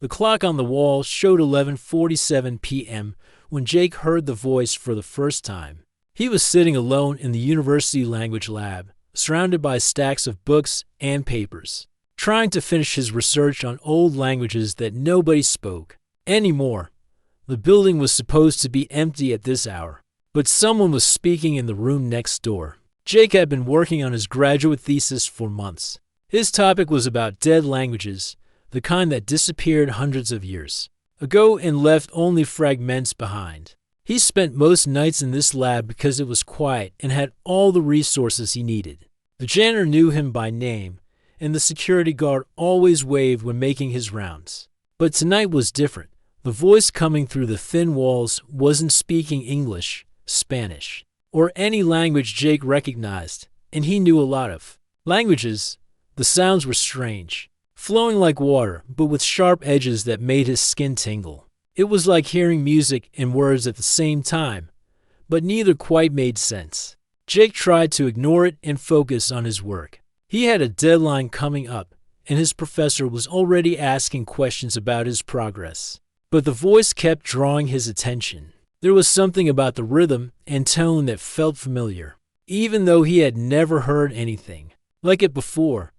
The clock on the wall showed 11:47 p.m. when Jake heard the voice for the first time. He was sitting alone in the university language lab, surrounded by stacks of books and papers, trying to finish his research on old languages that nobody spoke anymore. The building was supposed to be empty at this hour, but someone was speaking in the room next door. Jake had been working on his graduate thesis for months. His topic was about dead languages, the kind that disappeared hundreds of years ago and left only fragments behind. He spent most nights in this lab because it was quiet and had all the resources he needed. The janitor knew him by name, and the security guard always waved when making his rounds. But tonight was different. The voice coming through the thin walls wasn't speaking English, Spanish, or any language Jake recognized, and he knew a lot of languages. The sounds were strange, flowing like water, but with sharp edges that made his skin tingle. It was like hearing music and words at the same time, but neither quite made sense. Jake tried to ignore it and focus on his work. He had a deadline coming up, and his professor was already asking questions about his progress. But the voice kept drawing his attention. There was something about the rhythm and tone that felt familiar, even though he had never heard anything like it before.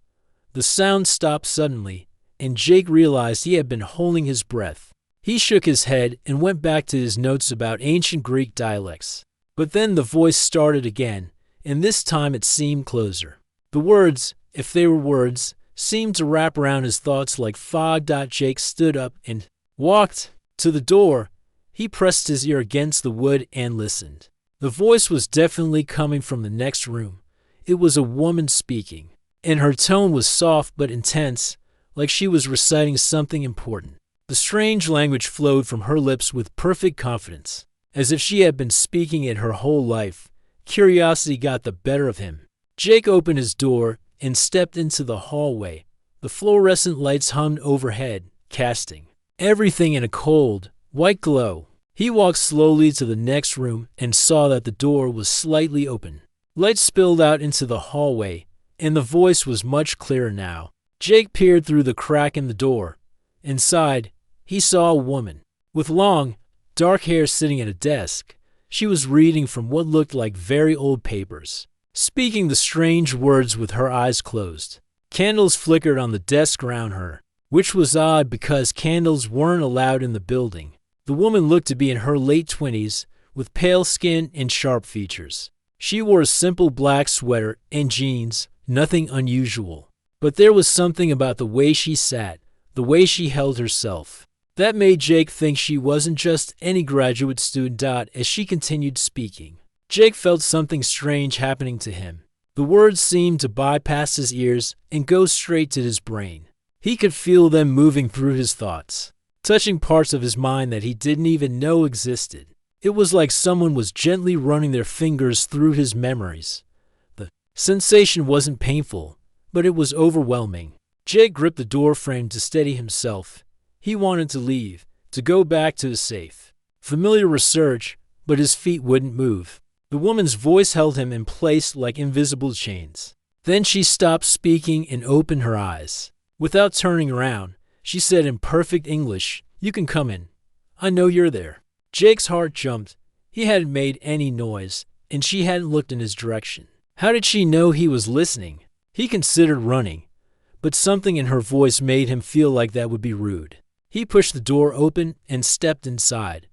The sound stopped suddenly, and Jake realized he had been holding his breath. He shook his head and went back to his notes about ancient Greek dialects. But then the voice started again, and this time it seemed closer. The words, if they were words, seemed to wrap around his thoughts like fog. Jake stood up and walked to the door. He pressed his ear against the wood and listened. The voice was definitely coming from the next room. It was a woman speaking, and her tone was soft but intense, like she was reciting something important. The strange language flowed from her lips with perfect confidence, as if she had been speaking it her whole life. Curiosity got the better of him. Jake opened his door and stepped into the hallway. The fluorescent lights hummed overhead, casting everything in a cold, white glow. He walked slowly to the next room and saw that the door was slightly open. Light spilled out into the hallway, and the voice was much clearer now. Jake peered through the crack in the door. Inside, he saw a woman with long, dark hair sitting at a desk. She was reading from what looked like very old papers, speaking the strange words with her eyes closed. Candles flickered on the desk around her, which was odd because candles weren't allowed in the building. The woman looked to be in her late 20s, with pale skin and sharp features. She wore a simple black sweater and jeans, nothing unusual. But there was something about the way she sat, the way she held herself, that made Jake think she wasn't just any graduate student. As she continued speaking, Jake felt something strange happening to him. The words seemed to bypass his ears and go straight to his brain. He could feel them moving through his thoughts, touching parts of his mind that he didn't even know existed. It was like someone was gently running their fingers through his memories. The sensation wasn't painful, but it was overwhelming. Jake gripped the door frame to steady himself. He wanted to leave, to go back to his safe, familiar research, but his feet wouldn't move. The woman's voice held him in place like invisible chains. Then she stopped speaking and opened her eyes. Without turning around, she said in perfect English, "You can come in. I know you're there." Jake's heart jumped. He hadn't made any noise, and she hadn't looked in his direction. How did she know he was listening? He considered running, but something in her voice made him feel like that would be rude. He pushed the door open and stepped inside.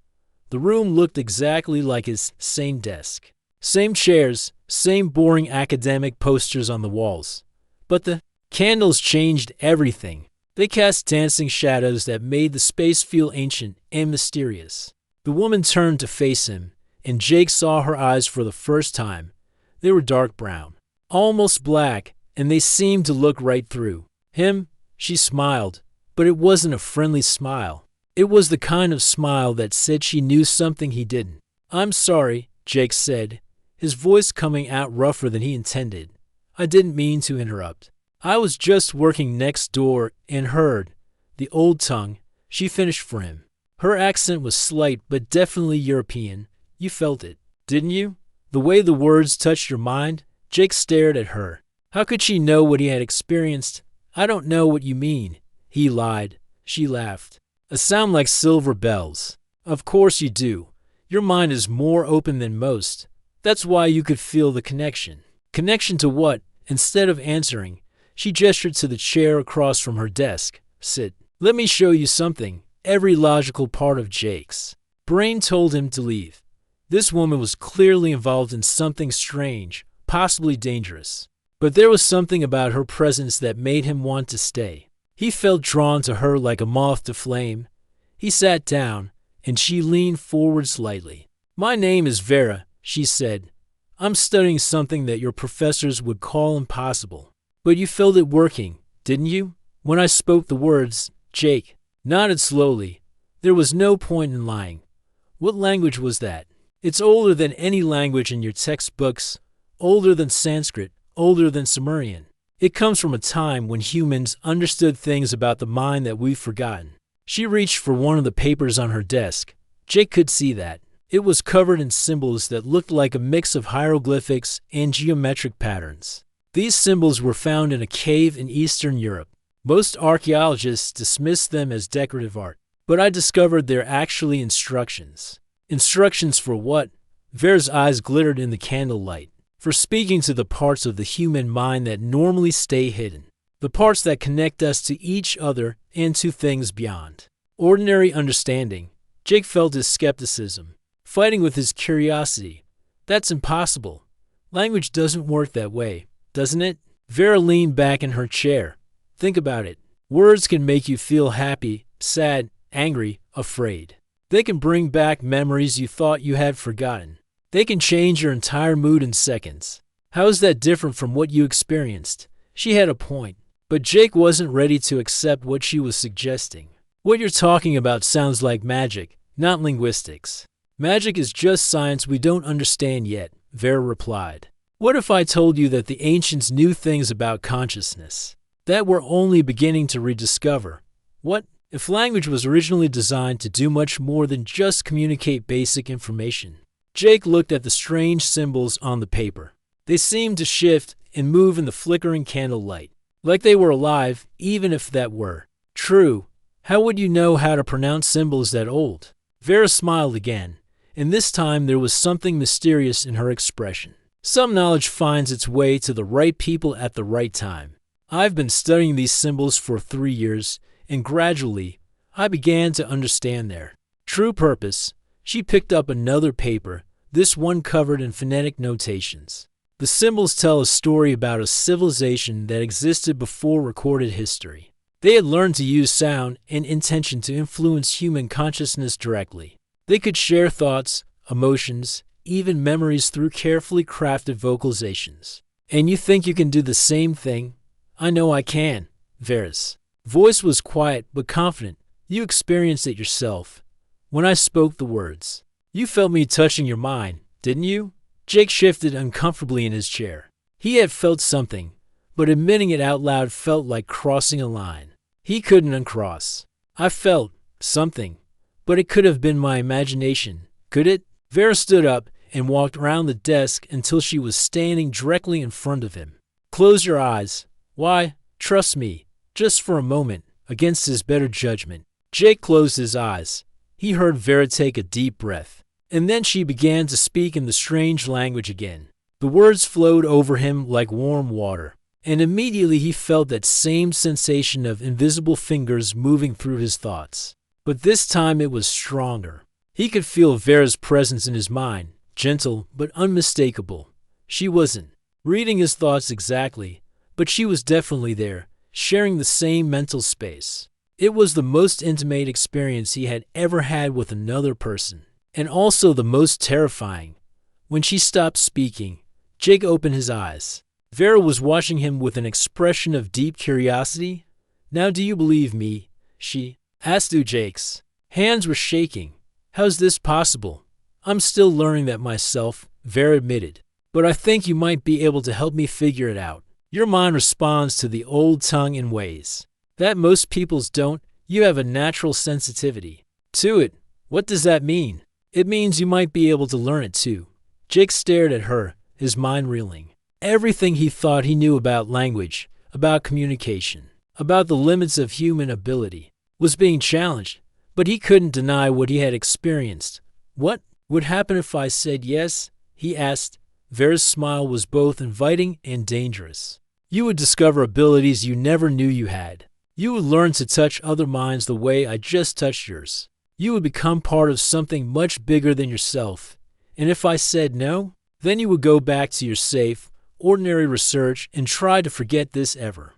The room looked exactly like his same desk. Same chairs, same boring academic posters on the walls. But the candles changed everything. They cast dancing shadows that made the space feel ancient and mysterious. The woman turned to face him, and Jake saw her eyes for the first time. They were dark brown, almost black, and they seemed to look right through him. She smiled, but it wasn't a friendly smile. It was the kind of smile that said she knew something he didn't. "I'm sorry," Jake said, his voice coming out rougher than he intended. "I didn't mean to interrupt. I was just working next door and heard the old tongue." She finished for him. Her accent was slight but definitely European. "You felt it, didn't you? The way the words touched your mind?" Jake stared at her. How could she know what he had experienced? "I don't know what you mean," he lied. She laughed. A sound like silver bells. Of course you do. Your mind is more open than most. That's why you could feel the connection. Connection to what? Instead of answering, she gestured to the chair across from her desk. Sit. Let me show you something. Every logical part of Jake's brain told him to leave. This woman was clearly involved in something strange, possibly dangerous. But there was something about her presence that made him want to stay. He felt drawn to her like a moth to flame. He sat down, and she leaned forward slightly. My name is Vera, she said. I'm studying something that your professors would call impossible. But you felt it working, didn't you? When I spoke the words, Jake nodded slowly. There was no point in lying. What language was that? It's older than any language in your textbooks, older than Sanskrit, older than Sumerian. It comes from a time when humans understood things about the mind that we've forgotten. She reached for one of the papers on her desk. Jake could see that. It was covered in symbols that looked like a mix of hieroglyphics and geometric patterns. These symbols were found in a cave in Eastern Europe. Most archaeologists dismiss them as decorative art, but I discovered they're actually instructions. Instructions for what? Vera's eyes glittered in the candlelight. For speaking to the parts of the human mind that normally stay hidden. The parts that connect us to each other and to things beyond ordinary understanding. Jake felt his skepticism, fighting with his curiosity. That's impossible. Language doesn't work that way, doesn't it? Vera leaned back in her chair. Think about it. Words can make you feel happy, sad, angry, afraid. They can bring back memories you thought you had forgotten. They can change your entire mood in seconds. How is that different from what you experienced? She had a point, but Jake wasn't ready to accept what she was suggesting. What you're talking about sounds like magic, not linguistics. Magic is just science we don't understand yet, Vera replied. What if I told you that the ancients knew things about consciousness that we're only beginning to rediscover? What if language was originally designed to do much more than just communicate basic information? Jake looked at the strange symbols on the paper. They seemed to shift and move in the flickering candlelight, like they were alive, even if that were true. How would you know how to pronounce symbols that old? Vera smiled again, and this time there was something mysterious in her expression. Some knowledge finds its way to the right people at the right time. I've been studying these symbols for 3 years, and gradually, I began to understand their true purpose. She picked up another paper, this one covered in phonetic notations. The symbols tell a story about a civilization that existed before recorded history. They had learned to use sound and intention to influence human consciousness directly. They could share thoughts, emotions, even memories through carefully crafted vocalizations. And you think you can do the same thing? I know I can. Vera's voice was quiet but confident. You experienced it yourself. When I spoke the words, you felt me touching your mind, didn't you? Jake shifted uncomfortably in his chair. He had felt something, but admitting it out loud felt like crossing a line. He couldn't uncross. I felt something, but it could have been my imagination, could it? Vera stood up and walked around the desk until she was standing directly in front of him. Close your eyes. Why? Trust me, just for a moment, against his better judgment. Jake closed his eyes. He heard Vera take a deep breath, and then she began to speak in the strange language again. The words flowed over him like warm water, and immediately he felt that same sensation of invisible fingers moving through his thoughts. But this time it was stronger. He could feel Vera's presence in his mind, gentle but unmistakable. She wasn't reading his thoughts exactly, but she was definitely there, sharing the same mental space. It was the most intimate experience he had ever had with another person, and also the most terrifying. When she stopped speaking, Jake opened his eyes. Vera was watching him with an expression of deep curiosity. Now do you believe me? She asked. Jake's hands were shaking. How's this possible? I'm still learning that myself, Vera admitted. But I think you might be able to help me figure it out. Your mind responds to the old tongue in ways that most people's don't. You have a natural sensitivity to it. What does that mean? It means you might be able to learn it too. Jake stared at her, his mind reeling. Everything he thought he knew about language, about communication, about the limits of human ability. was being challenged, but he couldn't deny what he had experienced. What would happen if I said yes? He asked. Vera's smile was both inviting and dangerous. You would discover abilities you never knew you had. You would learn to touch other minds the way I just touched yours. You would become part of something much bigger than yourself. And if I said no, then you would go back to your safe, ordinary research and try to forget this ever.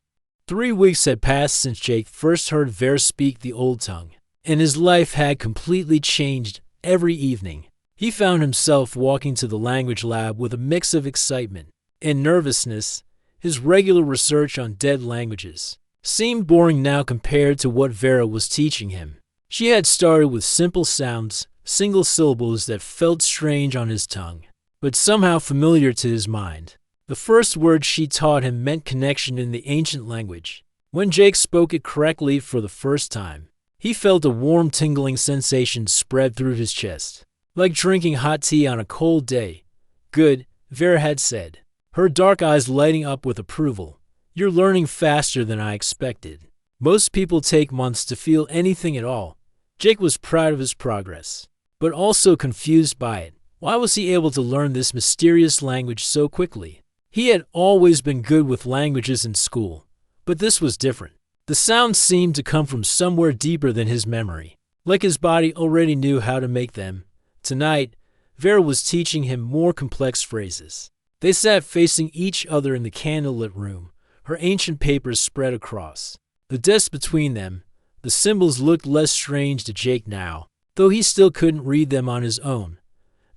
3 weeks had passed since Jake first heard Vera speak the old tongue, and his life had completely changed every evening. He found himself walking to the language lab with a mix of excitement and nervousness. His regular research on dead languages seemed boring now compared to what Vera was teaching him. She had started with simple sounds, single syllables that felt strange on his tongue, but somehow familiar to his mind. The first word she taught him meant connection in the ancient language. When Jake spoke it correctly for the first time, he felt a warm tingling sensation spread through his chest, like drinking hot tea on a cold day. Good, Vera had said, her dark eyes lighting up with approval. You're learning faster than I expected. Most people take months to feel anything at all. Jake was proud of his progress, but also confused by it. Why was he able to learn this mysterious language so quickly? He had always been good with languages in school, but this was different. The sounds seemed to come from somewhere deeper than his memory, like his body already knew how to make them. Tonight, Vera was teaching him more complex phrases. They sat facing each other in the candlelit room, her ancient papers spread across the desk between them. The symbols looked less strange to Jake now, though he still couldn't read them on his own.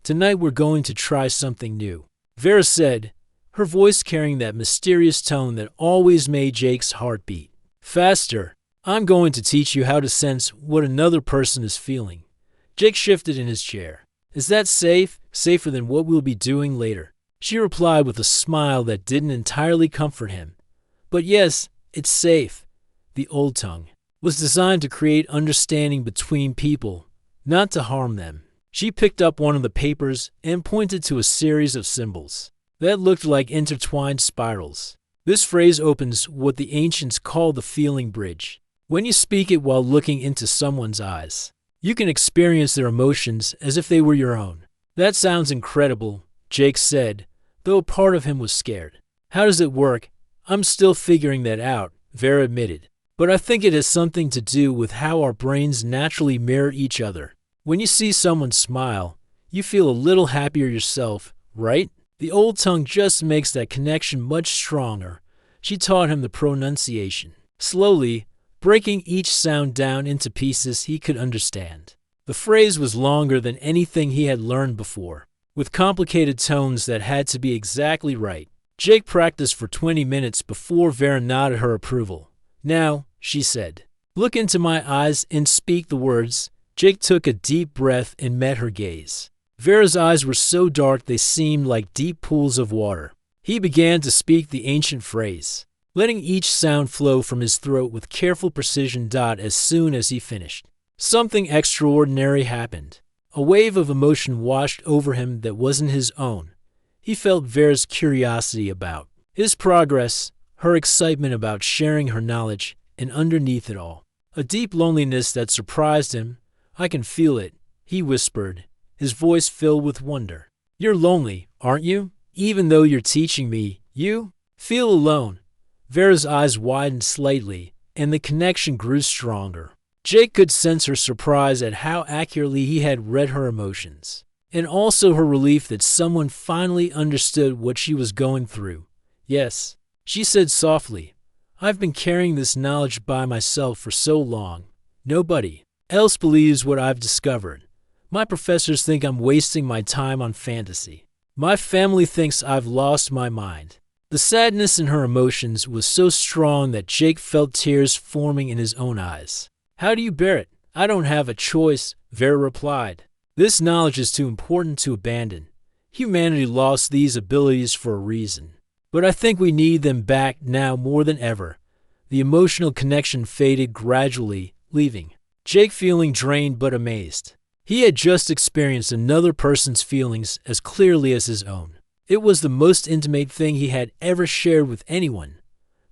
Tonight we're going to try something new, Vera said, her voice carrying that mysterious tone that always made Jake's heart beat faster. I'm going to teach you how to sense what another person is feeling. Jake shifted in his chair. Is that safe? Safer than what we'll be doing later? She replied with a smile that didn't entirely comfort him. But yes, it's safe. The old tongue was designed to create understanding between people, not to harm them. She picked up one of the papers and pointed to a series of symbols that looked like intertwined spirals. This phrase opens what the ancients called the feeling bridge. When you speak it while looking into someone's eyes, you can experience their emotions as if they were your own. That sounds incredible, Jake said, though a part of him was scared. How does it work? I'm still figuring that out, Vera admitted. But I think it has something to do with how our brains naturally mirror each other. When you see someone smile, you feel a little happier yourself, right? The old tongue just makes that connection much stronger. She taught him the pronunciation, slowly, breaking each sound down into pieces he could understand. The phrase was longer than anything he had learned before, with complicated tones that had to be exactly right. Jake practiced for 20 minutes before Vera nodded her approval. Now, she said, look into my eyes and speak the words. Jake took a deep breath and met her gaze. Vera's eyes were so dark they seemed like deep pools of water. He began to speak the ancient phrase, letting each sound flow from his throat with careful precision. As soon as he finished, something extraordinary happened. A wave of emotion washed over him that wasn't his own. He felt Vera's curiosity about his progress, her excitement about sharing her knowledge, and underneath it all, a deep loneliness that surprised him. I can feel it, he whispered, his voice filled with wonder. You're lonely, aren't you? Even though you're teaching me, you feel alone. Vera's eyes widened slightly, and the connection grew stronger. Jake could sense her surprise at how accurately he had read her emotions, and also her relief that someone finally understood what she was going through. Yes, she said softly, I've been carrying this knowledge by myself for so long. Nobody else believes what I've discovered. My professors think I'm wasting my time on fantasy. My family thinks I've lost my mind. The sadness in her emotions was so strong that Jake felt tears forming in his own eyes. How do you bear it? I don't have a choice, Vera replied. This knowledge is too important to abandon. Humanity lost these abilities for a reason, but I think we need them back now more than ever. The emotional connection faded gradually, leaving Jake feeling drained but amazed. He had just experienced another person's feelings as clearly as his own. It was the most intimate thing he had ever shared with anyone.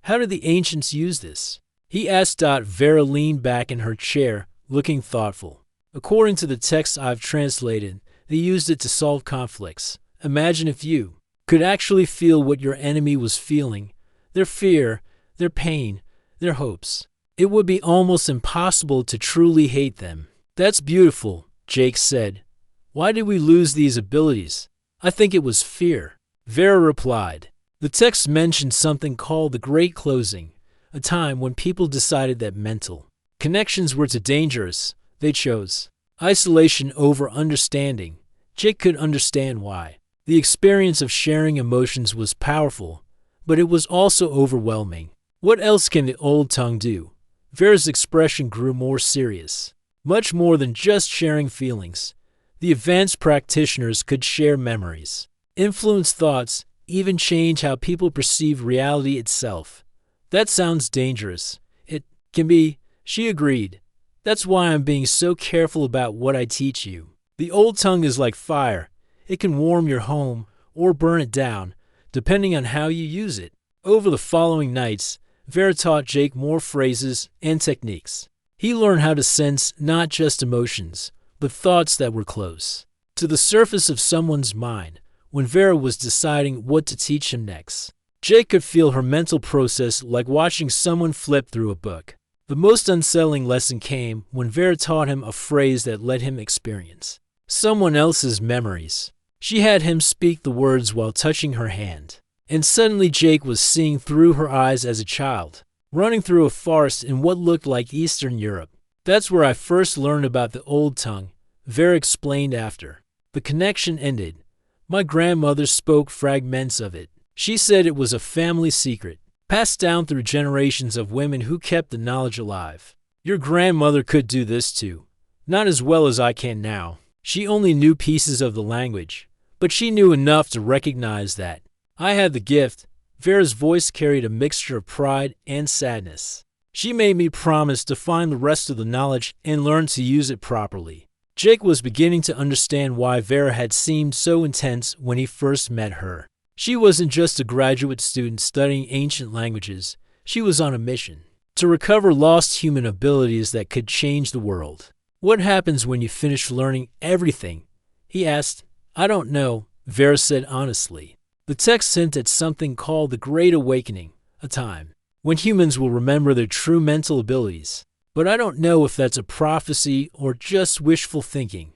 How did the ancients use this? he asked. Vera leaned back in her chair, looking thoughtful. According to the text I've translated, they used it to solve conflicts. Imagine if you could actually feel what your enemy was feeling, their fear, their pain, their hopes. It would be almost impossible to truly hate them. That's beautiful, Jake said. Why did we lose these abilities? I think it was fear. Vera replied. The text mentioned something called the Great Closing, a time when people decided that mental connections were too dangerous. They chose isolation over understanding. Jake could understand why. The experience of sharing emotions was powerful, but it was also overwhelming. What else can the old tongue do? Vera's expression grew more serious. Much more than just sharing feelings. The advanced practitioners could share memories, influence thoughts, even change how people perceive reality itself. That sounds dangerous. It can be, she agreed. That's why I'm being so careful about what I teach you. The old tongue is like fire. It can warm your home or burn it down, depending on how you use it. Over the following nights, Vera taught Jake more phrases and techniques. He learned how to sense not just emotions, but thoughts that were close to the surface of someone's mind when Vera was deciding what to teach him next. Jake could feel her mental process like watching someone flip through a book. The most unsettling lesson came when Vera taught him a phrase that let him experience someone else's memories. She had him speak the words while touching her hand. And suddenly Jake was seeing through her eyes as a child, running through a forest in what looked like Eastern Europe. That's where I first learned about the old tongue, Vera explained after. The connection ended. My grandmother spoke fragments of it. She said it was a family secret, passed down through generations of women who kept the knowledge alive. Your grandmother could do this too. Not as well as I can now. She only knew pieces of the language, but she knew enough to recognize that I had the gift. Vera's voice carried a mixture of pride and sadness. She made me promise to find the rest of the knowledge and learn to use it properly. Jake was beginning to understand why Vera had seemed so intense when he first met her. She wasn't just a graduate student studying ancient languages. She was on a mission to recover lost human abilities that could change the world. What happens when you finish learning everything? He asked. I don't know, Vera said honestly. The text hinted at something called the Great Awakening, a time when humans will remember their true mental abilities. But I don't know if that's a prophecy or just wishful thinking.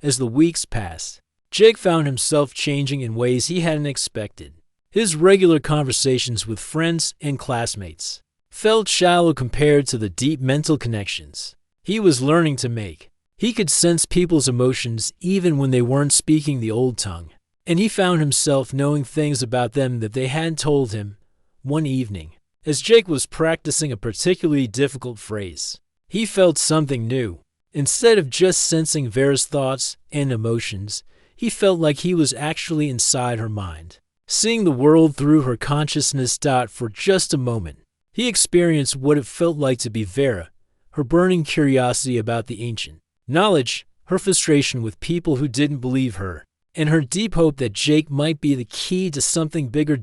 As the weeks passed, Jake found himself changing in ways he hadn't expected. His regular conversations with friends and classmates felt shallow compared to the deep mental connections he was learning to make. He could sense people's emotions even when they weren't speaking the old tongue, and he found himself knowing things about them that they hadn't told him. One evening, as Jake was practicing a particularly difficult phrase, he felt something new. Instead of just sensing Vera's thoughts and emotions, he felt like he was actually inside her mind, seeing the world through her consciousness. For just a moment, he experienced what it felt like to be Vera, her burning curiosity about the ancient knowledge, her frustration with people who didn't believe her, and her deep hope that Jake might be the key to something bigger.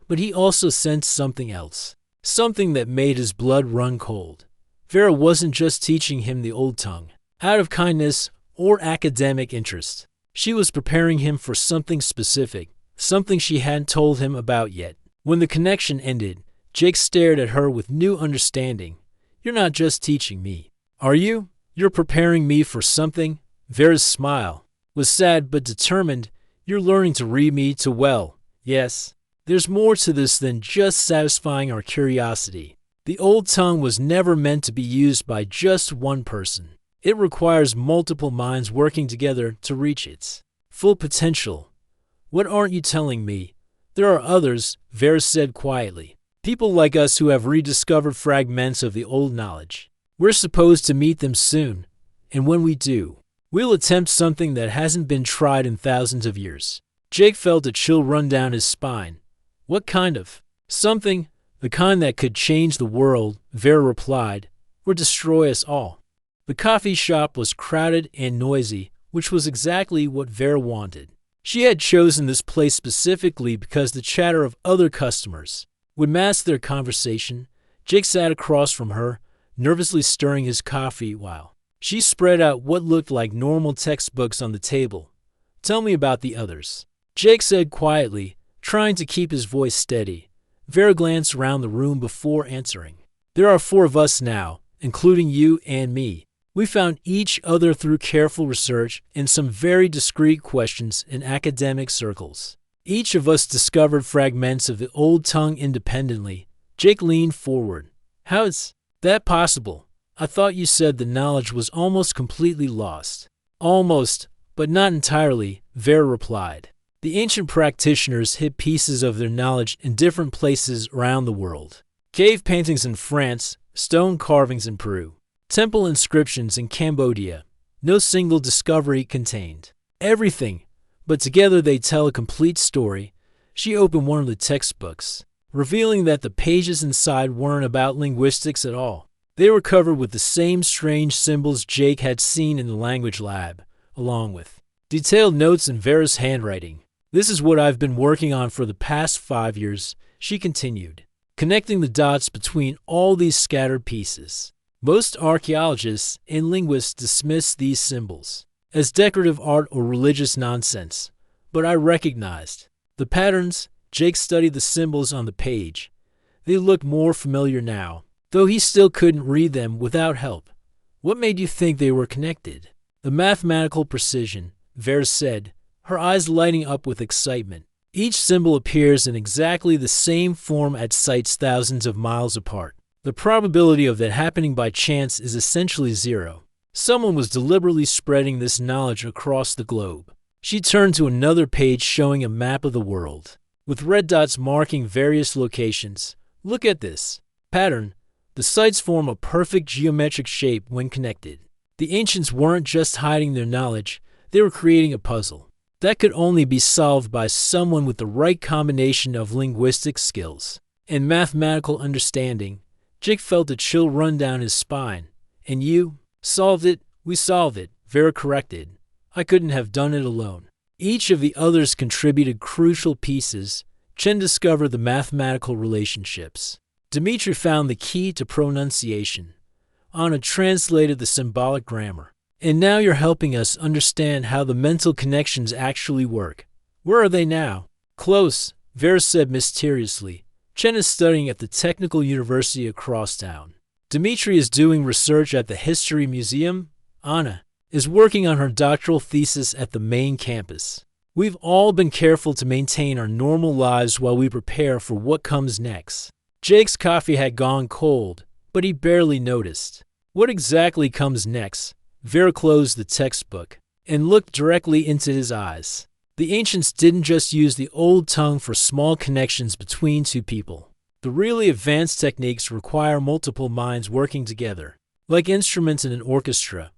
But he also sensed something else, something that made his blood run cold. Vera wasn't just teaching him the old tongue out of kindness or academic interest. She was preparing him for something specific, something she hadn't told him about yet. When the connection ended, Jake stared at her with new understanding. You're not just teaching me, are you? You're preparing me for something? Vera's smile was sad but determined. You're learning to read me too well. Yes, there's more to this than just satisfying our curiosity. The old tongue was never meant to be used by just one person. It requires multiple minds working together to reach its full potential. What aren't you telling me? There are others, Vera said quietly. People like us who have rediscovered fragments of the old knowledge. We're supposed to meet them soon, and when we do, we'll attempt something that hasn't been tried in thousands of years. Jake felt a chill run down his spine. What kind of something? The kind that could change the world, Vera replied, or destroy us all. The coffee shop was crowded and noisy, which was exactly what Vera wanted. She had chosen this place specifically because the chatter of other customers would mask their conversation. Jake sat across from her, nervously stirring his coffee while she spread out what looked like normal textbooks on the table. Tell me about the others, Jake said quietly, trying to keep his voice steady. Vera glanced around the room before answering. There are 4 of us now, including you and me. We found each other through careful research and some very discreet questions in academic circles. Each of us discovered fragments of the old tongue independently. Jake leaned forward. How is that possible? I thought you said the knowledge was almost completely lost. Almost, but not entirely, Vera replied. The ancient practitioners hid pieces of their knowledge in different places around the world. Cave paintings in France, stone carvings in Peru, temple inscriptions in Cambodia. No single discovery contained everything, but together they tell a complete story. She opened one of the textbooks, revealing that the pages inside weren't about linguistics at all. They were covered with the same strange symbols Jake had seen in the language lab, along with detailed notes in Vera's handwriting. This is what I've been working on for the past 5 years, she continued, connecting the dots between all these scattered pieces. Most archaeologists and linguists dismiss these symbols as decorative art or religious nonsense, but I recognized the patterns. Jake studied the symbols on the page. They look more familiar now, though he still couldn't read them without help. What made you think they were connected? The mathematical precision, Vera said, her eyes lighting up with excitement. Each symbol appears in exactly the same form at sites thousands of miles apart. The probability of that happening by chance is essentially 0. Someone was deliberately spreading this knowledge across the globe. She turned to another page showing a map of the world, with red dots marking various locations. Look at this pattern. The sites form a perfect geometric shape when connected. The ancients weren't just hiding their knowledge, they were creating a puzzle that could only be solved by someone with the right combination of linguistic skills and mathematical understanding. Jake felt a chill run down his spine. And you solved it? We solved it, Vera corrected. I couldn't have done it alone. Each of the others contributed crucial pieces. Chen discovered the mathematical relationships. Dmitri found the key to pronunciation. Anna translated the symbolic grammar. And now you're helping us understand how the mental connections actually work. Where are they now? Close, Vera said mysteriously. Chen is studying at the Technical University across town. Dmitri is doing research at the History Museum. Anna is working on her doctoral thesis at the main campus. We've all been careful to maintain our normal lives while we prepare for what comes next. Jake's coffee had gone cold, but he barely noticed. What exactly comes next? Vera closed the textbook and looked directly into his eyes. The ancients didn't just use the old tongue for small connections between 2 people. The really advanced techniques require multiple minds working together. Like instruments in an orchestra,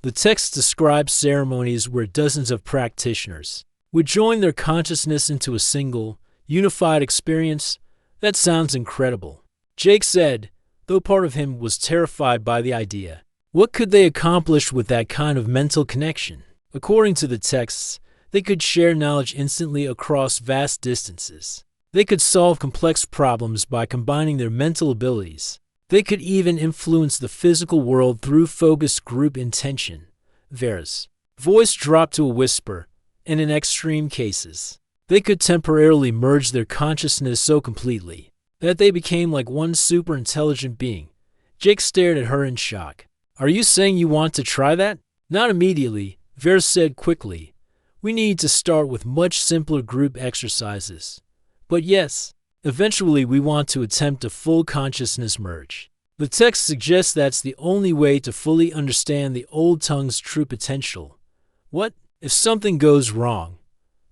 the text describes ceremonies where dozens of practitioners would join their consciousness into a single, unified experience. That sounds incredible, Jake said, though part of him was terrified by the idea. What could they accomplish with that kind of mental connection? According to the texts, they could share knowledge instantly across vast distances. They could solve complex problems by combining their mental abilities. They could even influence the physical world through focused group intention. Vera's voice dropped to a whisper, and in extreme cases, they could temporarily merge their consciousness so completely that they became like one super intelligent being. Jake stared at her in shock. Are you saying you want to try that? Not immediately, Vera said quickly. We need to start with much simpler group exercises. But yes, eventually we want to attempt a full consciousness merge. The text suggests that's the only way to fully understand the old tongue's true potential. What if something goes wrong?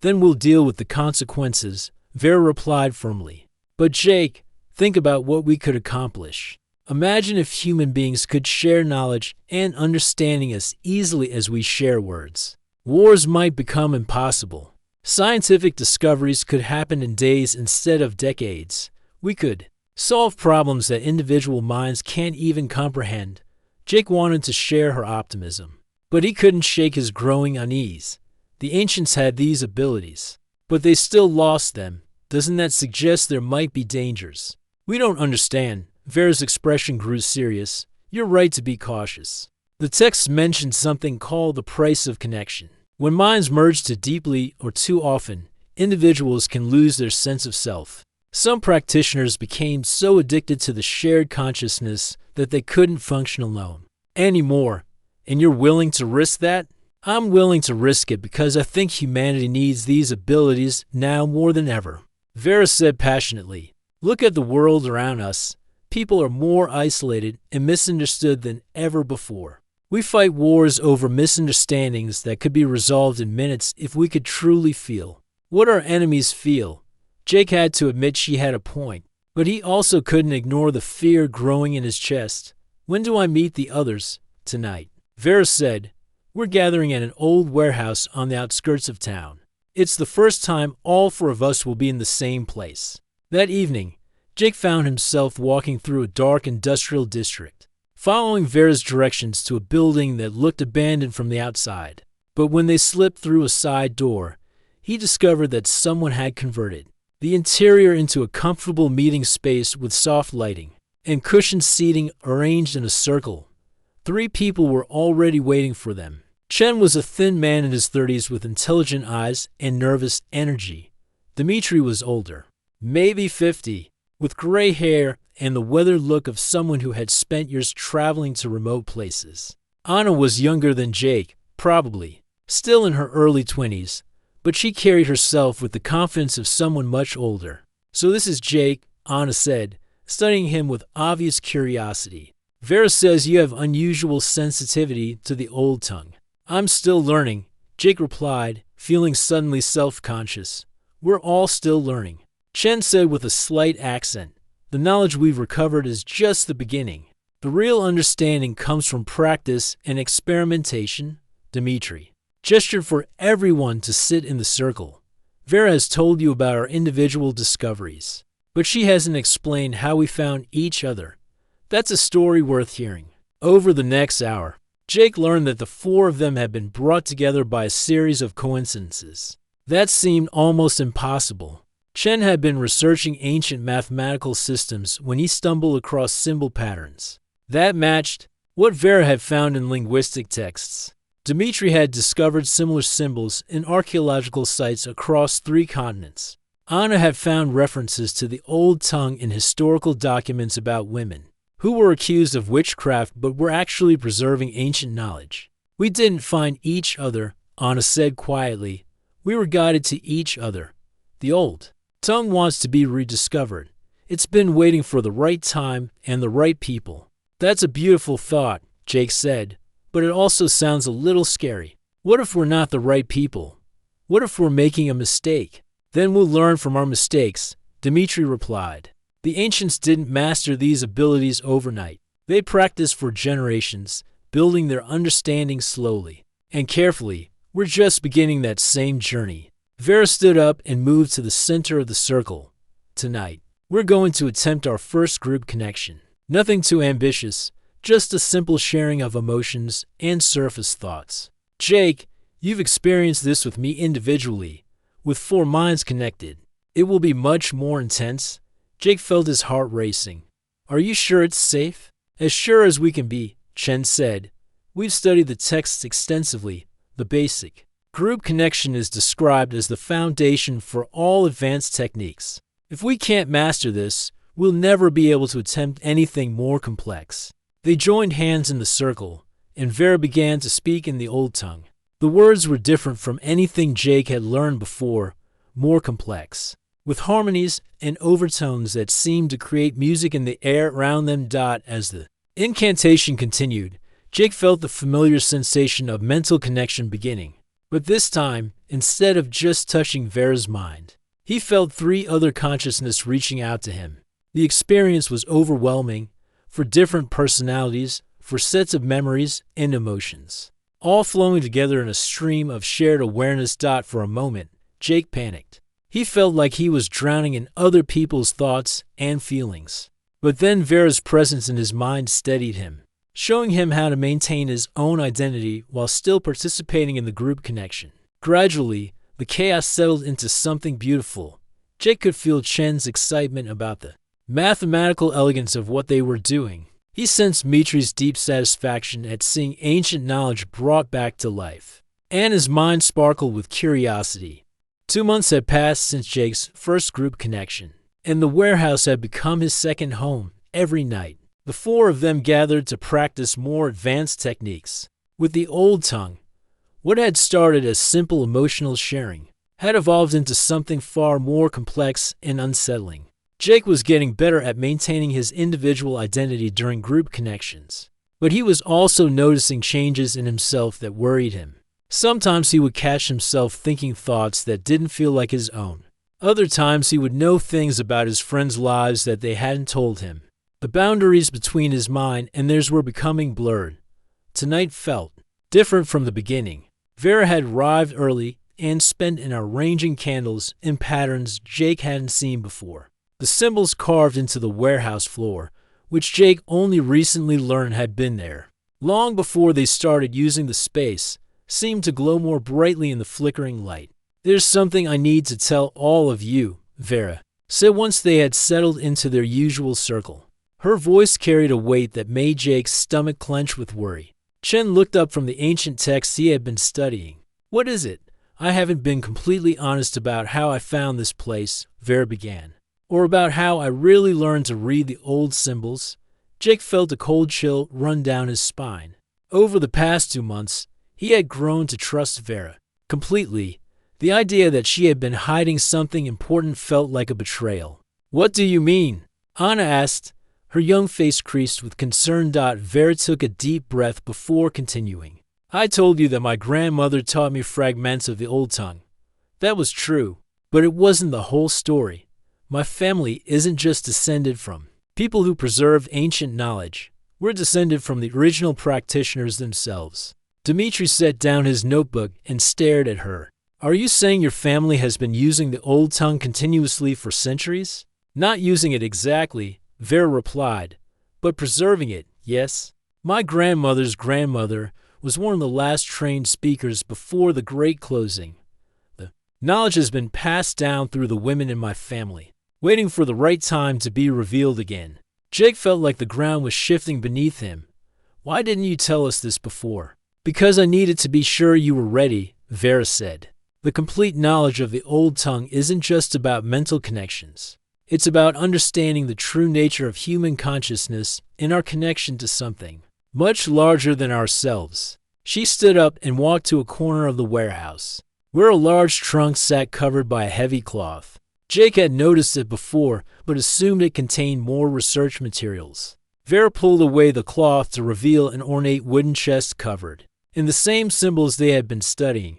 Then we'll deal with the consequences, Vera replied firmly. But Jake, think about what we could accomplish. Imagine if human beings could share knowledge and understanding as easily as we share words. Wars might become impossible. Scientific discoveries could happen in days instead of decades. We could solve problems that individual minds can't even comprehend. Jake wanted to share her optimism, but he couldn't shake his growing unease. The ancients had these abilities, but they still lost them. Doesn't that suggest there might be dangers we don't understand? Vera's expression grew serious. "You're right to be cautious." The text mentioned something called the price of connection. When minds merge too deeply or too often, individuals can lose their sense of self. Some practitioners became so addicted to the shared consciousness that they couldn't function alone anymore. And you're willing to risk that? I'm willing to risk it because I think humanity needs these abilities now more than ever. Vera said passionately, "Look at the world around us. People are more isolated and misunderstood than ever before. We fight wars over misunderstandings that could be resolved in minutes if we could truly feel what our enemies feel." Jake had to admit she had a point, but he also couldn't ignore the fear growing in his chest. "When do I meet the others?" "Tonight." Vera said, "We're gathering at an old warehouse on the outskirts of town. It's the first time all four of us will be in the same place." That evening, Jake found himself walking through a dark industrial district, following Vera's directions to a building that looked abandoned from the outside. But when they slipped through a side door, he discovered that someone had converted the interior into a comfortable meeting space with soft lighting and cushioned seating arranged in a circle. 3 people were already waiting for them. Chen was a thin man in his 30s with intelligent eyes and nervous energy. Dmitri was older, maybe 50, with gray hair and the weathered look of someone who had spent years traveling to remote places. Anna was younger than Jake, probably, still in her early 20s, but she carried herself with the confidence of someone much older. "So this is Jake," Anna said, studying him with obvious curiosity. "Vera says you have unusual sensitivity to the old tongue." "I'm still learning," Jake replied, feeling suddenly self-conscious. "We're all still learning," Chen said with a slight accent. "The knowledge we've recovered is just the beginning. The real understanding comes from practice and experimentation." Dmitri gestured for everyone to sit in the circle. "Vera has told you about our individual discoveries, but she hasn't explained how we found each other. That's a story worth hearing." Over the next hour, Jake learned that the 4 of them had been brought together by a series of coincidences. That seemed almost impossible. Chen had been researching ancient mathematical systems when he stumbled across symbol patterns that matched what Vera had found in linguistic texts. Dmitri had discovered similar symbols in archaeological sites across 3 continents. Anna had found references to the old tongue in historical documents about women who were accused of witchcraft but were actually preserving ancient knowledge. "We didn't find each other," Anna said quietly. "We were guided to each other. The old tongue wants to be rediscovered. It's been waiting for the right time and the right people." "That's a beautiful thought," Jake said, "but it also sounds a little scary. What if we're not the right people? What if we're making a mistake?" "Then we'll learn from our mistakes," Dmitri replied. "The ancients didn't master these abilities overnight. They practiced for generations, building their understanding slowly and carefully. We're just beginning that same journey." Vera stood up and moved to the center of the circle. "Tonight, we're going to attempt our first group connection. Nothing too ambitious, just a simple sharing of emotions and surface thoughts. Jake, you've experienced this with me individually, with 4 minds connected. It will be much more intense." Jake felt his heart racing. "Are you sure it's safe?" "As sure as we can be," Chen said. "We've studied the texts extensively. The basic group connection is described as the foundation for all advanced techniques. If we can't master this, we'll never be able to attempt anything more complex." They joined hands in the circle, and Vera began to speak in the old tongue. The words were different from anything Jake had learned before, more complex, with harmonies and overtones that seemed to create music in the air around them. As the incantation continued, Jake felt the familiar sensation of mental connection beginning. But this time, instead of just touching Vera's mind, he felt 3 other consciousnesses reaching out to him. The experience was overwhelming, for different personalities, for sets of memories and emotions, all flowing together in a stream of shared awareness. For a moment, Jake panicked. He felt like he was drowning in other people's thoughts and feelings. But then Vera's presence in his mind steadied him, showing him how to maintain his own identity while still participating in the group connection. Gradually, the chaos settled into something beautiful. Jake could feel Chen's excitement about the mathematical elegance of what they were doing. He sensed Dimitri's deep satisfaction at seeing ancient knowledge brought back to life, and his mind sparkled with curiosity. 2 months had passed since Jake's first group connection, and the warehouse had become his second home. Every night, the four of them gathered to practice more advanced techniques. With the old tongue, what had started as simple emotional sharing had evolved into something far more complex and unsettling. Jake was getting better at maintaining his individual identity during group connections, but he was also noticing changes in himself that worried him. Sometimes he would catch himself thinking thoughts that didn't feel like his own. Other times he would know things about his friends' lives that they hadn't told him. The boundaries between his mind and theirs were becoming blurred. Tonight felt different from the beginning. Vera had arrived early and spent an arranging candles in patterns Jake hadn't seen before. The symbols carved into the warehouse floor, which Jake only recently learned had been there, long before they started using the space, seemed to glow more brightly in the flickering light. "There's something I need to tell all of you," Vera said once they had settled into their usual circle. Her voice carried a weight that made Jake's stomach clench with worry. Chen looked up from the ancient texts he had been studying. "What is it?" "I haven't been completely honest about how I found this place," Vera began, "or about how I really learned to read the old symbols." Jake felt a cold chill run down his spine. Over the past 2 months, he had grown to trust Vera completely. The idea that she had been hiding something important felt like a betrayal. "What do you mean?" Anna asked, her young face creased with concern. Vera took a deep breath before continuing. "I told you that my grandmother taught me fragments of the old tongue. That was true, but it wasn't the whole story. My family isn't just descended from people who preserved ancient knowledge. We're descended from the original practitioners themselves." Dimitri set down his notebook and stared at her. "Are you saying your family has been using the old tongue continuously for centuries?" "Not using it exactly," Vera replied, "but preserving it, yes. My grandmother's grandmother was one of the last trained speakers before the Great Closing. The knowledge has been passed down through the women in my family, waiting for the right time to be revealed again." Jake felt like the ground was shifting beneath him. "Why didn't you tell us this before?" "Because I needed to be sure you were ready," Vera said. "The complete knowledge of the old tongue isn't just about mental connections. It's about understanding the true nature of human consciousness and our connection to something much larger than ourselves." She stood up and walked to a corner of the warehouse, where a large trunk sat covered by a heavy cloth. Jake had noticed it before, but assumed it contained more research materials. Vera pulled away the cloth to reveal an ornate wooden chest covered in the same symbols they had been studying.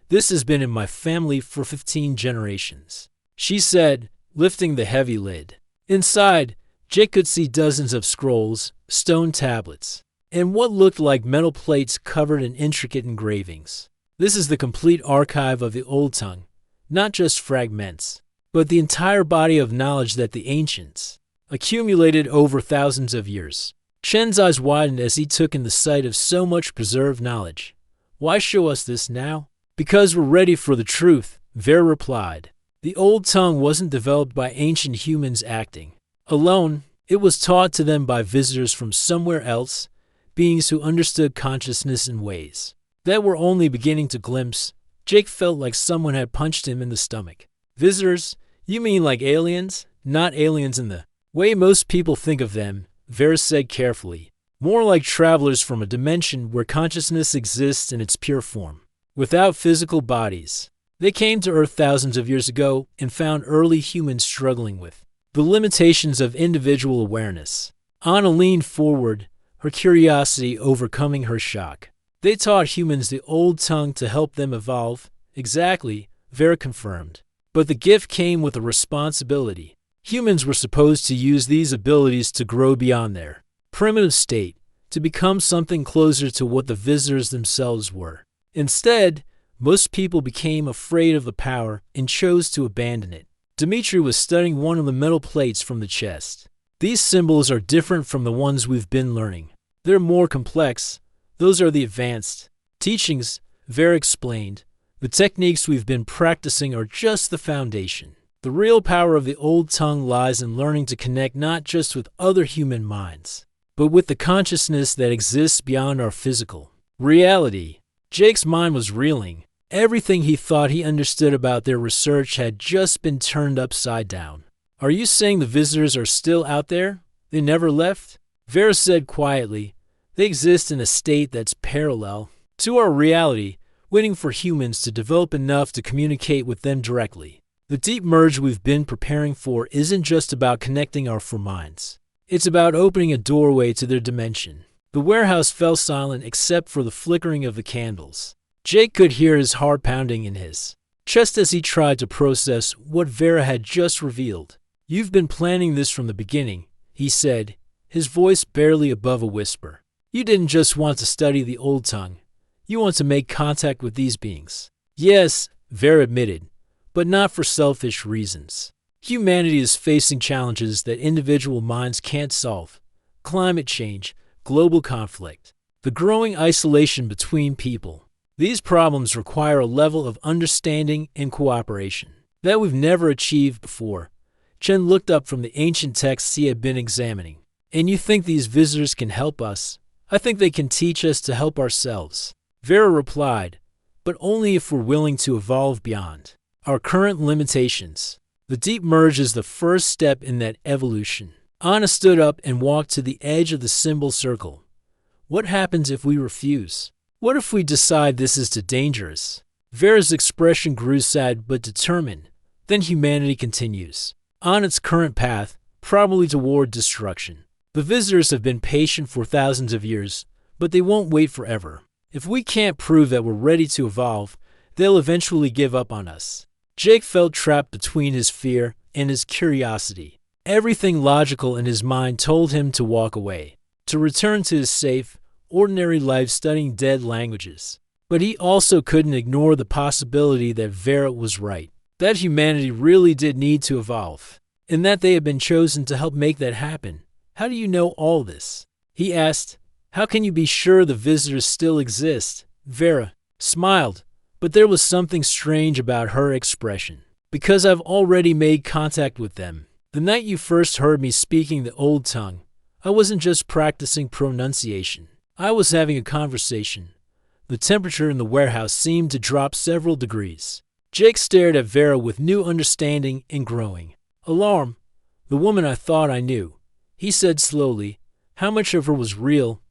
"This has been in my family for 15 generations," she said, lifting the heavy lid. Inside, Jake could see dozens of scrolls, stone tablets, and what looked like metal plates covered in intricate engravings. "This is the complete archive of the old tongue, not just fragments, but the entire body of knowledge that the ancients accumulated over thousands of years." Chen's eyes widened as he took in the sight of so much preserved knowledge. "Why show us this now?" "Because we're ready for the truth," Vera replied. The old tongue wasn't developed by ancient humans acting alone. It was taught to them by visitors from somewhere else, beings who understood consciousness in ways that were only beginning to glimpse. Jake felt like someone had punched him in the stomach. "Visitors? You mean like aliens?" "Not aliens in the way most people think of them," Vera said carefully. "More like travelers from a dimension where consciousness exists in its pure form, without physical bodies. They came to Earth thousands of years ago and found early humans struggling with the limitations of individual awareness." Anna leaned forward, her curiosity overcoming her shock. "They taught humans the old tongue to help them evolve." "Exactly," Vera confirmed. "But the gift came with a responsibility. Humans were supposed to use these abilities to grow beyond their primitive state, to become something closer to what the visitors themselves were. Instead, most people became afraid of the power and chose to abandon it." Dimitri was studying one of the metal plates from the chest. "These symbols are different from the ones we've been learning. They're more complex. Those are the advanced teachings," Vera explained. "The techniques we've been practicing are just the foundation." The real power of the old tongue lies in learning to connect not just with other human minds, but with the consciousness that exists beyond our physical reality. Jake's mind was reeling. Everything he thought he understood about their research had just been turned upside down. Are you saying the visitors are still out there? They never left? Vera said quietly. They exist in a state that's parallel to our reality, waiting for humans to develop enough to communicate with them directly. The deep merge we've been preparing for isn't just about connecting our four minds. It's about opening a doorway to their dimension. The warehouse fell silent except for the flickering of the candles. Jake could hear his heart pounding in his chest as he tried to process what Vera had just revealed. You've been planning this from the beginning, he said, his voice barely above a whisper. You didn't just want to study the old tongue. You want to make contact with these beings. Yes, Vera admitted, but not for selfish reasons. Humanity is facing challenges that individual minds can't solve. Climate change, global conflict, the growing isolation between people. These problems require a level of understanding and cooperation that we've never achieved before. Chen looked up from the ancient texts he had been examining. And you think these visitors can help us? I think they can teach us to help ourselves. Vera replied, but only if we're willing to evolve beyond our current limitations. The deep merge is the first step in that evolution. Anna stood up and walked to the edge of the symbol circle. What happens if we refuse? What if we decide this is too dangerous? Vera's expression grew sad but determined. Then humanity continues on its current path, probably toward destruction. The visitors have been patient for thousands of years, but they won't wait forever. If we can't prove that we're ready to evolve, they'll eventually give up on us. Jake felt trapped between his fear and his curiosity. Everything logical in his mind told him to walk away, to return to his safe, ordinary life studying dead languages. But he also couldn't ignore the possibility that Vera was right, that humanity really did need to evolve, and that they had been chosen to help make that happen. How do you know all this? He asked. How can you be sure the visitors still exist? Vera smiled, but there was something strange about her expression. Because I've already made contact with them. The night you first heard me speaking the old tongue, I wasn't just practicing pronunciation. I was having a conversation. The temperature in the warehouse seemed to drop several degrees. Jake stared at Vera with new understanding and growing alarm. The woman I thought I knew. He said slowly, how much of her was real?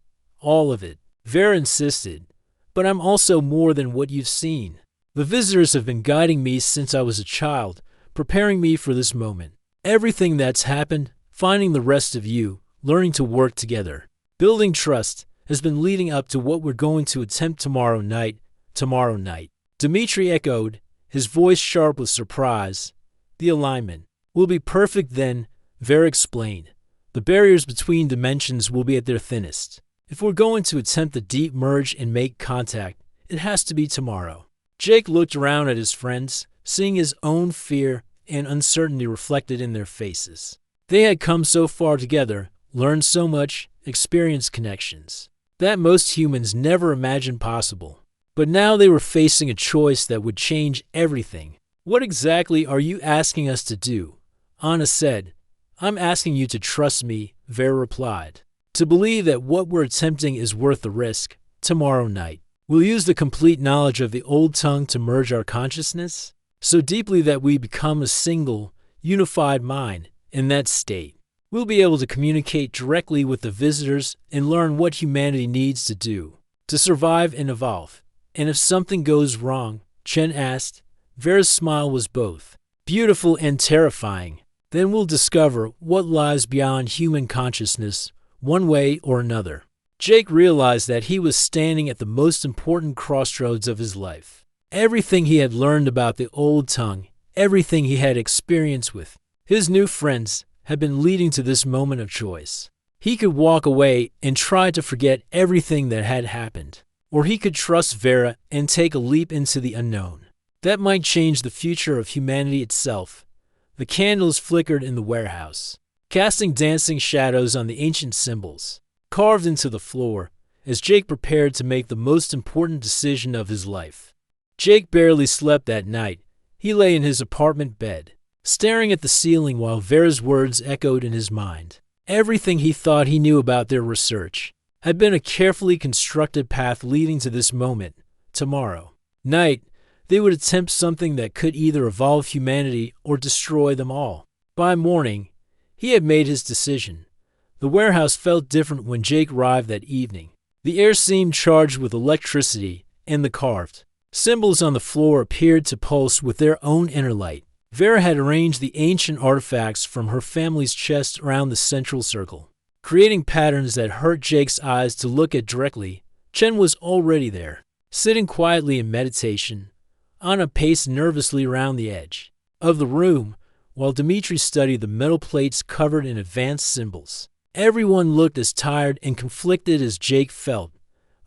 All of it. Vera insisted. But I'm also more than what you've seen. The visitors have been guiding me since I was a child, preparing me for this moment. Everything that's happened, finding the rest of you, learning to work together, building trust, has been leading up to what we're going to attempt tomorrow night. Tomorrow night. Dmitri echoed, his voice sharp with surprise. The alignment will be perfect then, Vera explained. The barriers between dimensions will be at their thinnest. If we're going to attempt the deep merge and make contact, it has to be tomorrow. Jake looked around at his friends, seeing his own fear and uncertainty reflected in their faces. They had come so far together, learned so much, experienced connections that most humans never imagined possible. But now they were facing a choice that would change everything. What exactly are you asking us to do? Anna said. I'm asking you to trust me, Vera replied. To believe that what we're attempting is worth the risk. Tomorrow night, we'll use the complete knowledge of the old tongue to merge our consciousness so deeply that we become a single, unified mind. In that state, we'll be able to communicate directly with the visitors and learn what humanity needs to do to survive and evolve. And if something goes wrong, Chen asked, Vera's smile was both beautiful and terrifying. Then we'll discover what lies beyond human consciousness, one way or another. Jake realized that he was standing at the most important crossroads of his life. Everything he had learned about the old tongue, everything he had experienced with his new friends, had been leading to this moment of choice. He could walk away and try to forget everything that had happened, or he could trust Vera and take a leap into the unknown. That might change the future of humanity itself. The candles flickered in the warehouse, casting dancing shadows on the ancient symbols carved into the floor as Jake prepared to make the most important decision of his life. Jake barely slept that night. He lay in his apartment bed, staring at the ceiling while Vera's words echoed in his mind. Everything he thought he knew about their research had been a carefully constructed path leading to this moment. Tomorrow night, they would attempt something that could either evolve humanity or destroy them all. By morning, he had made his decision. The warehouse felt different when Jake arrived that evening. The air seemed charged with electricity, and the carved symbols on the floor appeared to pulse with their own inner light. Vera had arranged the ancient artifacts from her family's chest around the central circle, creating patterns that hurt Jake's eyes to look at directly. Chen was already there, sitting quietly in meditation. Anna paced nervously around the edge of the room, while Dmitri studied the metal plates covered in advanced symbols. Everyone looked as tired and conflicted as Jake felt.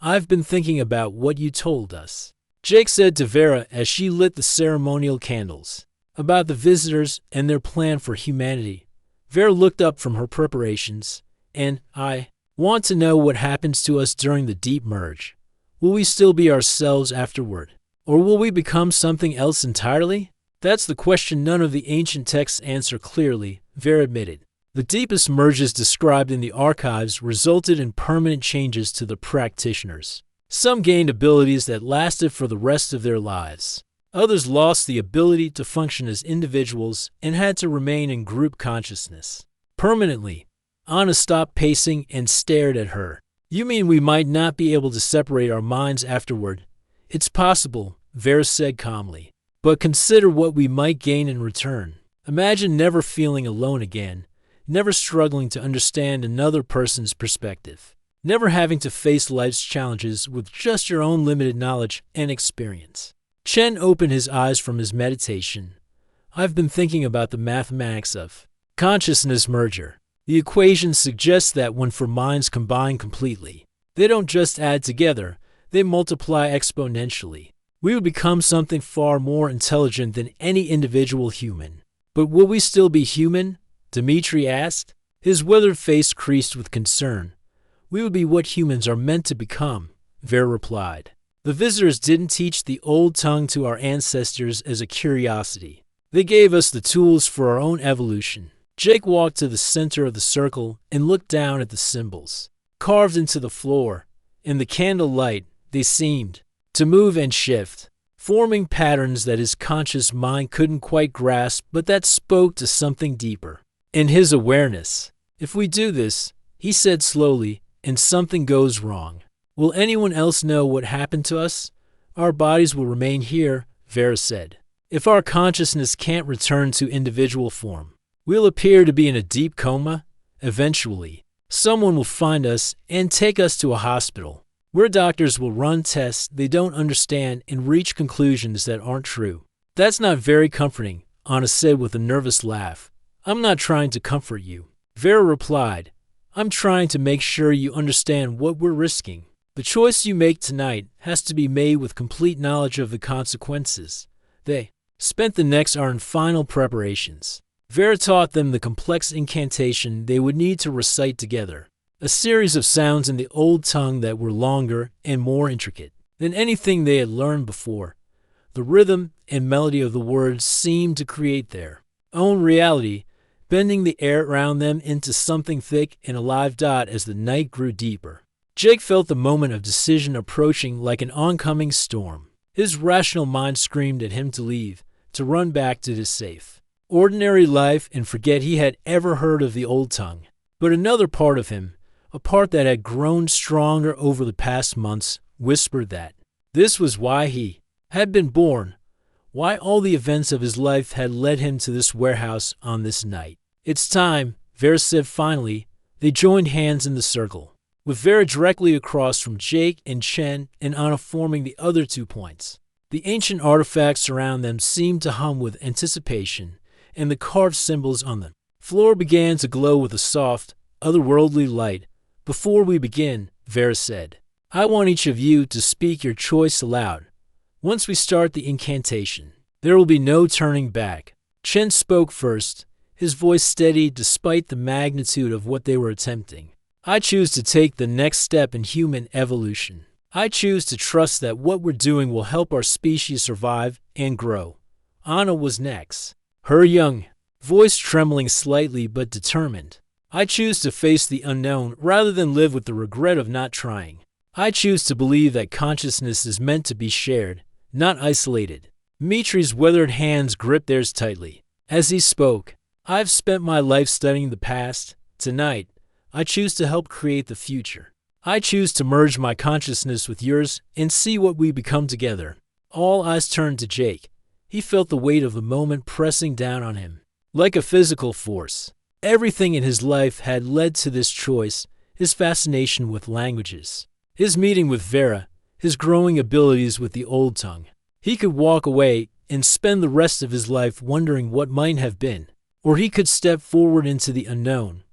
"I've been thinking about what you told us," Jake said to Vera as she lit the ceremonial candles, "about the visitors and their plan for humanity." Vera looked up from her preparations. "And I want to know what happens to us during the deep merge. Will we still be ourselves afterward? Or will we become something else entirely?" "That's the question none of the ancient texts answer clearly," Vera admitted. "The deepest merges described in the archives resulted in permanent changes to the practitioners. Some gained abilities that lasted for the rest of their lives. Others lost the ability to function as individuals and had to remain in group consciousness permanently." Anna stopped pacing and stared at her. "You mean we might not be able to separate our minds afterward?" "It's possible," Vera said calmly. "But consider what we might gain in return. Imagine never feeling alone again, never struggling to understand another person's perspective, never having to face life's challenges with just your own limited knowledge and experience." Chen opened his eyes from his meditation. "I've been thinking about the mathematics of consciousness merger. The equation suggests that when four minds combine completely, they don't just add together, they multiply exponentially. We would become something far more intelligent than any individual human." "But will we still be human?" Dmitri asked. His withered face creased with concern. "We would be what humans are meant to become," Vera replied. "The visitors didn't teach the old tongue to our ancestors as a curiosity. They gave us the tools for our own evolution." Jake walked to the center of the circle and looked down at the symbols, carved into the floor. In the candle light, they seemed to move and shift, forming patterns that his conscious mind couldn't quite grasp but that spoke to something deeper in his awareness. "If we do this," he said slowly, "and something goes wrong, will anyone else know what happened to us?" "Our bodies will remain here," Vera said. "If our consciousness can't return to individual form, we'll appear to be in a deep coma. Eventually, someone will find us and take us to a hospital, where doctors will run tests they don't understand and reach conclusions that aren't true." "That's not very comforting," Anna said with a nervous laugh. "I'm not trying to comfort you," Vera replied. "I'm trying to make sure you understand what we're risking. The choice you make tonight has to be made with complete knowledge of the consequences." They spent the next hour in final preparations. Vera taught them the complex incantation they would need to recite together, a series of sounds in the old tongue that were longer and more intricate than anything they had learned before. The rhythm and melody of the words seemed to create their own reality, bending the air around them into something thick and alive as the night grew deeper. Jake felt the moment of decision approaching like an oncoming storm. His rational mind screamed at him to leave, to run back to his safe, ordinary life and forget he had ever heard of the old tongue. But another part of him, a part that had grown stronger over the past months, whispered that this was why he had been born, why all the events of his life had led him to this warehouse on this night. "It's time," Vera said finally. They joined hands in the circle, with Vera directly across from Jake and Chen and Anna forming the other 2 points. The ancient artifacts around them seemed to hum with anticipation, and the carved symbols on the floor began to glow with a soft, otherworldly light. "Before we begin," Vera said, "I want each of you to speak your choice aloud. Once we start the incantation, there will be no turning back." Chen spoke first, his voice steady despite the magnitude of what they were attempting. "I choose to take the next step in human evolution. I choose to trust that what we're doing will help our species survive and grow." Anna was next. her young voice trembling slightly but determined. I choose to face the unknown rather than live with the regret of not trying. I choose to believe that consciousness is meant to be shared, not isolated. Dmitri's weathered hands gripped theirs tightly. As he spoke, I've spent my life studying the past. Tonight, I choose to help create the future. I choose to merge my consciousness with yours and see what we become together. All eyes turned to Jake. He felt the weight of the moment pressing down on him. Like a physical force, everything in his life had led to this choice: his fascination with languages, his meeting with Vera, his growing abilities with the old tongue. He could walk away and spend the rest of his life wondering what might have been, or he could step forward into the unknown.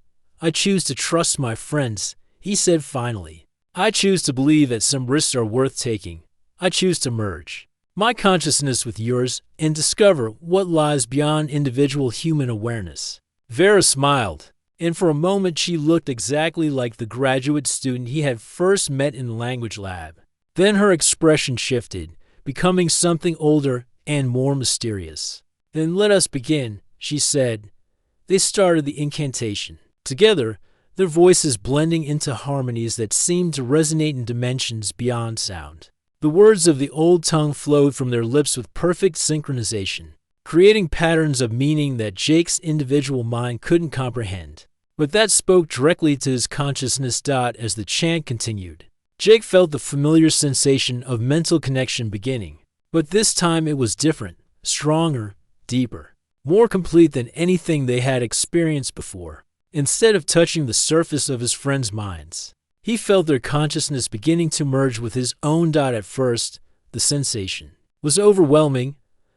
I choose to trust my friends, he said finally. I choose to believe that some risks are worth taking. I choose to merge my consciousness with yours and discover what lies beyond individual human awareness. Vera smiled, and for a moment she looked exactly like the graduate student he had first met in the language lab. Then her expression shifted, becoming something older and more mysterious. Then let us begin, she said. They started the incantation. Together, their voices blending into harmonies that seemed to resonate in dimensions beyond sound. The words of the old tongue flowed from their lips with perfect synchronization, creating patterns of meaning that Jake's individual mind couldn't comprehend, but that spoke directly to his consciousness. As the chant continued, Jake felt the familiar sensation of mental connection beginning, but this time it was different, stronger, deeper, more complete than anything they had experienced before. Instead of touching the surface of his friends' minds, he felt their consciousness beginning to merge with his own. At first, the sensation was overwhelming,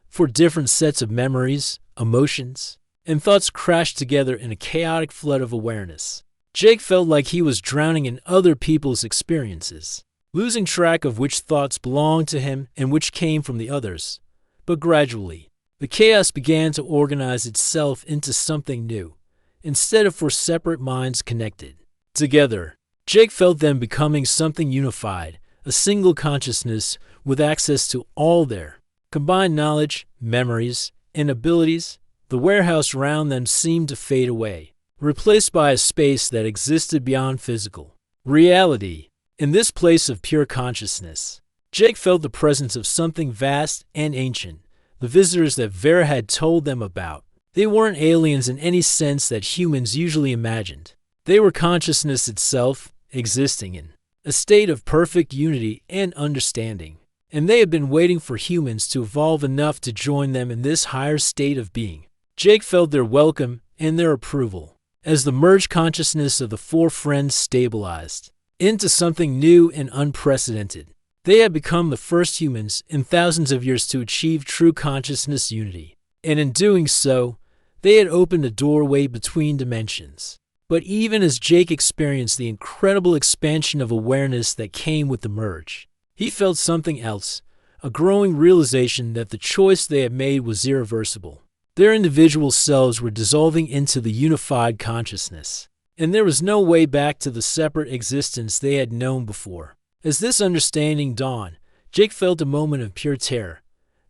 for different sets of memories, emotions, and thoughts crashed together in a chaotic flood of awareness. Jake felt like he was drowning in other people's experiences, losing track of which thoughts belonged to him and which came from the others. But gradually, the chaos began to organize itself into something new, instead of four separate minds connected. Together, Jake felt them becoming something unified, a single consciousness with access to all their combined knowledge, memories, and abilities. The warehouse around them seemed to fade away, replaced by a space that existed beyond physical reality. In this place of pure consciousness, Jake felt the presence of something vast and ancient, the visitors that Vera had told them about. They weren't aliens in any sense that humans usually imagined. They were consciousness itself, existing in a state of perfect unity and understanding. And they had been waiting for humans to evolve enough to join them in this higher state of being. Jake felt their welcome and their approval as the merged consciousness of the four friends stabilized into something new and unprecedented. They had become the first humans in thousands of years to achieve true consciousness unity. And in doing so, they had opened a doorway between dimensions. But even as Jake experienced the incredible expansion of awareness that came with the merge, he felt something else, a growing realization that the choice they had made was irreversible. Their individual selves were dissolving into the unified consciousness, and there was no way back to the separate existence they had known before. As this understanding dawned, Jake felt a moment of pure terror.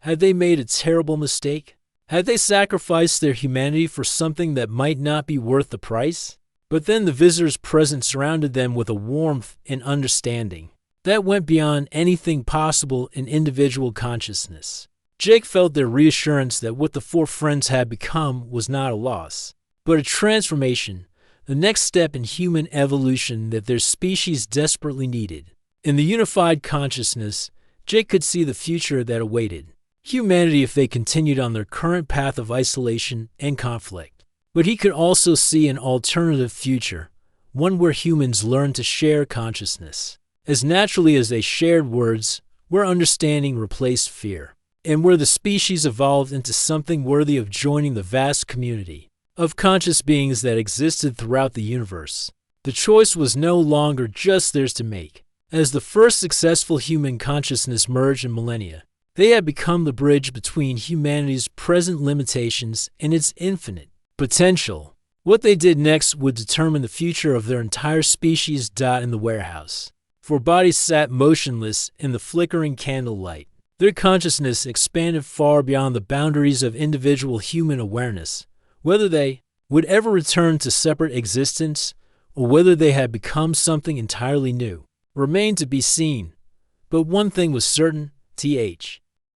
Had they made a terrible mistake? Had they sacrificed their humanity for something that might not be worth the price? But then the visitor's presence surrounded them with a warmth and understanding that went beyond anything possible in individual consciousness. Jake felt their reassurance that what the four friends had become was not a loss, but a transformation, the next step in human evolution that their species desperately needed. In the unified consciousness, Jake could see the future that awaited humanity if they continued on their current path of isolation and conflict. But he could also see an alternative future, one where humans learned to share consciousness as naturally as they shared words, where understanding replaced fear, and where the species evolved into something worthy of joining the vast community of conscious beings that existed throughout the universe. The choice was no longer just theirs to make. As the first successful human consciousness merged in millennia, they had become the bridge between humanity's present limitations and its infinite potential. What they did next would determine the future of their entire species. In the warehouse, four bodies sat motionless in the flickering candlelight, Their consciousness expanded far beyond the boundaries of individual human awareness. Whether they would ever return to separate existence, or whether they had become something entirely new, remained to be seen. But one thing was certain, Th.